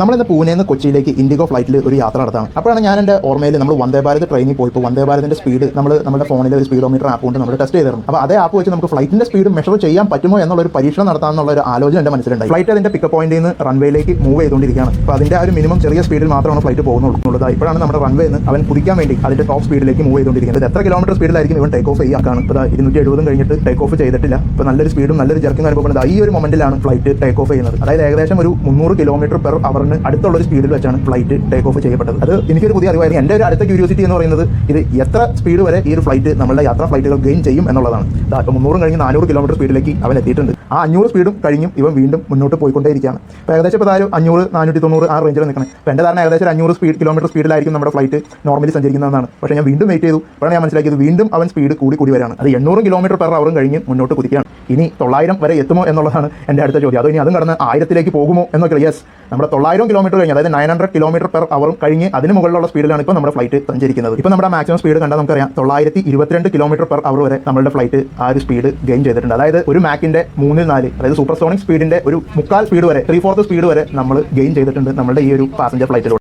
നമ്മളിന്ന് പൂനെയിൽ നിന്ന് കൊച്ചിയിലേക്ക് ഇൻഡിഗോ ഫ്ലൈറ്റിൽ ഒരു യാത്ര നടത്താണ്. അപ്പോഴാണ് ഞാൻ എൻ്റെ ഓർമ്മയിൽ നമ്മൾ വന്ദേ ഭാരത് ട്രെയിനിൽ പോയപ്പോൾ വന്ദേ ഭാരതിൻ്റെ സ്പീഡ് നമ്മുടെ ഫോണിലെ ഒരു സ്പീഡോമീറ്റർ ആപ്പ് കൊണ്ട് നമ്മൾ ടെസ്റ്റ് ചെയ്തിരുന്നു. അപ്പോൾ അതേ ആപ്പ് വെച്ച് നമുക്ക് ഫ്ലൈറ്റിൻ്റെ സ്പീഡ് മെഷർ ചെയ്യാൻ പറ്റുമോ എന്നുള്ളൊരു പരീക്ഷണം നടത്താമെന്നുള്ള ഒരു ആലോചന എൻ്റെ മനസ്സിലുണ്ടായി. ഫ്ലൈറ്റ് അതിൻ്റെ പിക്കപ്പ് പോയിന്റിൽ നിന്ന് റൺവേയിലേക്ക് മൂവ് ചെയ്തുകൊണ്ടിരിക്കുകയാണ്. അപ്പോൾ അതിൻ്റെ ആ ഒരു മിനിമം ചെറിയ സ്പീഡിൽ മാത്രമാണ് ഫ്ലൈറ്റ് പോകുന്നുള്ളത്. ഇപ്പോഴാണ് നമ്മുടെ റൺവേ നിന്ന് അവൻ കുതിക്കാൻ വേണ്ടി അതിൻ്റെ ടോപ്പ് സ്പീഡിലേക്ക് മൂവ് ചെയ്തുകൊണ്ടിരിക്കുന്നത്. എത്ര കിലോമീറ്റർ സ്പീഡിലായിരിക്കും ഇവൻ ടേക്ക് ഓഫ് ചെയ്യാക്കാണ്. ഇപ്പോൾ 270 കഴിഞ്ഞിട്ട് ടേക്ക് ഓഫ് ചെയ്തിട്ടില്ല. ഇപ്പോൾ നല്ലൊരു സ്പീഡും നല്ലൊരു ജർക്കിംഗ് അനുഭവപ്പെടുന്നത് ഈ ഒരു മൊമെന്റിലാണ് ഫ്ലൈറ്റ് ടേക്ക് ഓഫ് ചെയ്യുന്നത്. അതായത് ഏകദേശം ഒരു 300 കിലോമീറ്റർ പെർ അവറിന് അടുത്തുള്ള സ്പീഡിൽ വെച്ചാണ് ഫ്ലൈറ്റ് ടേക്ക് ഓഫ് ചെയ്യപ്പെട്ടത്. അത് എനിക്കൊരു പുതിയ അറിവായിരുന്നു. എൻ്റെ ഒരു അടുത്ത ക്യൂരിയോസിറ്റി എന്ന് പറയുന്നത് ഇത് എത്ര സ്പീഡ് വരെ ഈ ഒരു ഫ്ലൈറ്റ് നമ്മളുടെ യാത്രാ ഫ്ലൈറ്റുകൾ ഗെയിൻ ചെയ്യും എന്നുള്ളതാണ്. ഇപ്പോൾ 300 കഴിഞ്ഞ് 400 കിലോമീറ്റർ സ്പീഡിലേക്ക് അവൻ എത്തിയിട്ടുണ്ട്. ആ 500 സ്പീഡും കഴിഞ്ഞും ഇവൻ വീണ്ടും മുന്നോട്ട് പോയിക്കൊണ്ടേയിരിക്കുകയാണ്. ഇപ്പോൾ ഏകദേശം ഇപ്പോൾ 500, 490 ആ റേഞ്ചിൽ നിൽക്കണം. ഇപ്പോൾ എൻ്റെ ധാരണ ഏകദേശം 500 കിലോമീറ്റർ സ്പീഡിലായിരിക്കും നമ്മുടെ ഫ്ലൈറ്റ് നോർമലി സഞ്ചരിക്കുന്നതെന്നാണ്. പക്ഷേ ഞാൻ വീണ്ടും വെയിറ്റ് ചെയ്തു. അപ്പോഴാണ് ഞാൻ മനസ്സിലാക്കിയത് വീണ്ടും അവൻ സ്പീഡ് കൂടി വരികയാണ്. അത് 800 കിലോമീറ്റർ പെർ അവറും കഴിഞ്ഞ് മുന്നോട്ട് കുതിക്കുകയാണ്. ഇനി 900 വരെ എത്തുമോ എന്നുള്ളതാണ് എൻ്റെ അടുത്ത ചോദ്യം. അതോ ഇനി അതും കടന്ന് 1000ലേക്ക് പോകുമോ എന്നൊക്കെ. യെസ്, നമ്മുടെ 900 കിലോമീറ്റർ കഴിഞ്ഞ്, അതായത് 900 കിലോമീറ്റർ പെർ അവറും കഴിഞ്ഞ് അതിന് മുകളിലുള്ള സ്പീഡിലാണ് ഇപ്പോൾ നമ്മുടെ ഫ്ലൈറ്റ് സഞ്ചരിക്കുന്നത്. ഇപ്പോൾ നമ്മുടെ മാക്സിമം സ്പീഡ് കണ്ടാൽ നമുക്കറിയാം 922 കിലോമീറ്റർ പെർ അവർ വരെ നമ്മുടെ ഫ്ലൈറ്റ് ആ ഒരു സ്പീഡ് ഗെയിൻ ചെയ്തിട്ടുണ്ട്. അതായത് ഒരു മാക്കിൻ്റെ 3/4, അതായത് സൂപ്പർസോണിക് സ്പീഡിൻ്റെ ഒരു 3/4 സ്പീഡ് വരെ, 3/4 സ്പീഡ് വരെ നമ്മൾ ഗെയിൻ ചെയ്തിട്ടുണ്ട് നമ്മുടെ ഈ ഒരു പാസഞ്ചർ ഫ്ലൈറ്റിലൂടെ.